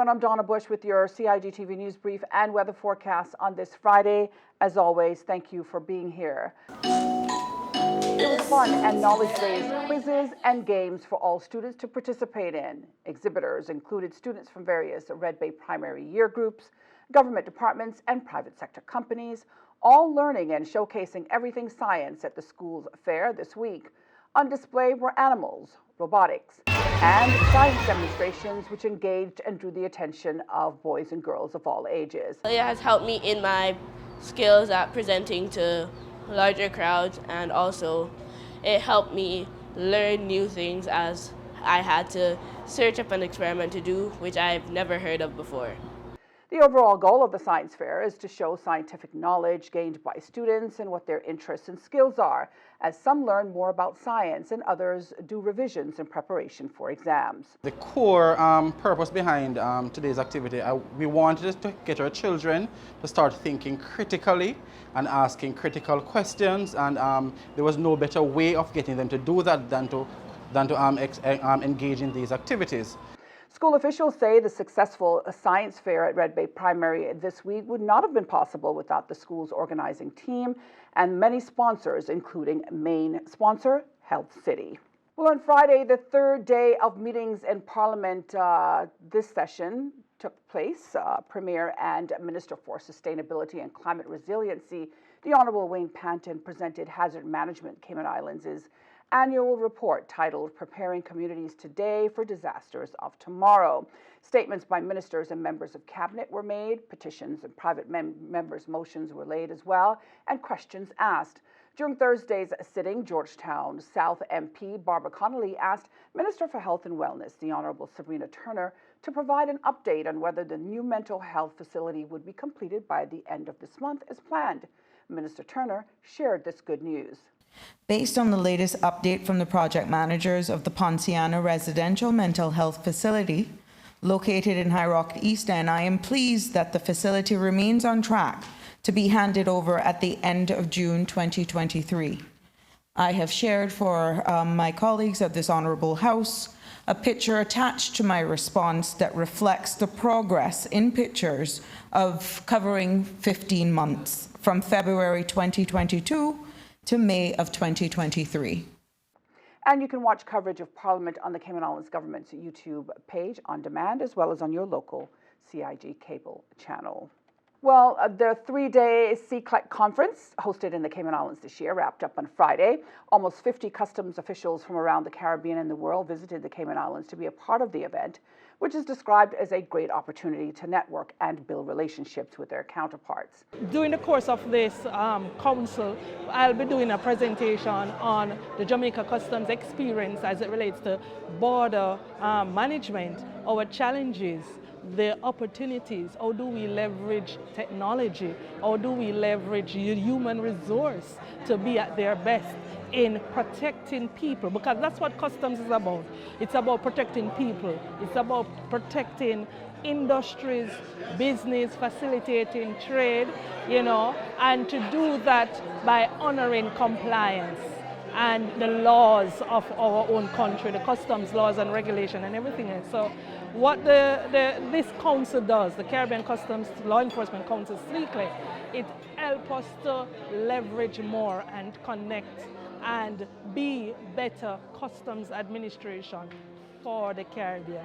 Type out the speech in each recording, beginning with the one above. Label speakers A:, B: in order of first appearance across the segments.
A: afternoon. I'm Donna Bush with your CIG TV News Brief and weather forecast on this Friday. As always, thank you for being here. It was fun and knowledge-based quizzes and games for all students to participate in. Exhibitors included students from various Red Bay primary year groups, government departments, and private sector companies, all learning and showcasing everything science at the school's fair this week. On display were animals, robotics, and science demonstrations which engaged and drew the attention of boys and girls of all ages.
B: It has helped me in my skills at presenting to larger crowds, and also it helped me learn new things as I had to search up an experiment to do, which I've never heard of before.
A: The overall goal of the science fair is to show scientific knowledge gained by students and what their interests and skills are, as some learn more about science and others do revisions in preparation for exams.
C: The core purpose behind today's activity, we wanted to get our children to start thinking critically and asking critical questions, and there was no better way of getting them to do that than to engage in these activities.
A: School officials say the successful science fair at Red Bay Primary this week would not have been possible without the school's organizing team and many sponsors, including main sponsor, Health City. Well, on Friday, the third day of meetings in Parliament this session took place. Premier and Minister for Sustainability and Climate Resiliency, the Honourable Wayne Panton, presented Hazard Management Cayman Islands' annual report titled Preparing Communities Today for Disasters of Tomorrow. Statements by ministers and members of cabinet were made, petitions and private members' motions were laid as well, and questions asked. During Thursday's sitting, Georgetown South MP Barbara Connolly asked Minister for Health and Wellness, the Honourable Sabrina Turner, to provide an update on whether the new mental health facility would be completed by the end of this month as planned. Minister Turner shared this good news.
D: Based on the latest update from the project managers of the Ponciana Residential Mental Health Facility, located in High Rock East End, I am pleased that the facility remains on track to be handed over at the end of June 2023. I have shared for my colleagues of this Honourable House a picture attached to my response that reflects the progress in pictures of covering 15 months from February 2022 to May of 2023.
A: And you can watch coverage of Parliament on the Cayman Islands Government's YouTube page on demand, as well as on your local CIG cable channel. Well, the three-day CCLEC conference hosted in the Cayman Islands this year wrapped up on Friday. Almost 50 customs officials from around the Caribbean and the world visited the Cayman Islands to be a part of the event, which is described as a great opportunity to network and build relationships with their counterparts.
E: During the course of this council, I'll be doing a presentation on the Jamaica Customs experience as it relates to border management, our challenges, the opportunities. How do we leverage technology? How do we leverage human resource to be at their best in protecting people? Because that's what customs is about. It's about protecting people. It's about protecting industries, business, facilitating trade, and to do that by honoring compliance and the laws of our own country, the customs laws and regulation and everything else. So what this council does, the Caribbean Customs Law Enforcement Council, CCLEC, it helps us to leverage more and connect and be better customs administration for the Caribbean.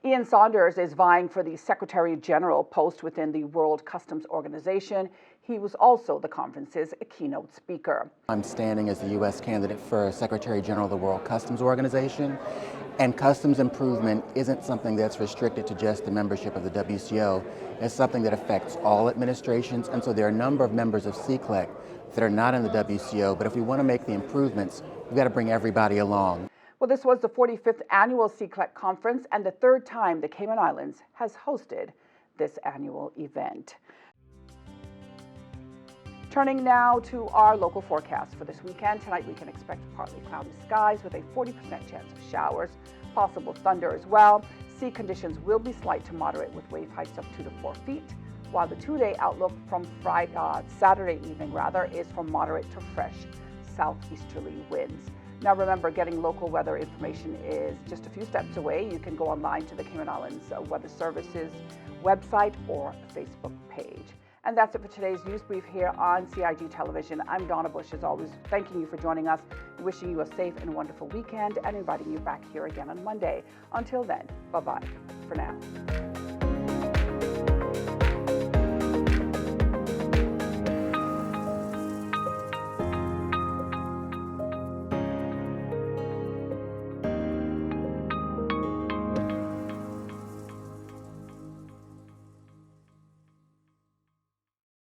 A: Ian Saunders is vying for the Secretary General post within the World Customs Organization. He was also the conference's keynote speaker.
F: I'm standing as the U.S. candidate for Secretary General of the World Customs Organization, and customs improvement isn't something that's restricted to just the membership of the WCO. It's something that affects all administrations, and so there are a number of members of CCLEC that are not in the WCO, but if we want to make the improvements, we've got to bring everybody along.
A: Well, this was the 45th annual CCLEC conference and the third time the Cayman Islands has hosted this annual event. Turning now to our local forecast for this weekend. Tonight we can expect partly cloudy skies with a 40% chance of showers, possible thunder as well. Sea conditions will be slight to moderate with wave heights of 2 to 4 feet, while the two-day outlook from Saturday evening is from moderate to fresh southeasterly winds. Now remember, getting local weather information is just a few steps away. You can go online to the Cayman Islands Weather Services website or Facebook page. And that's it for today's news brief here on CIG Television. I'm Donna Bush, as always, thanking you for joining us, wishing you a safe and wonderful weekend, and inviting you back here again on Monday. Until then, bye-bye for now.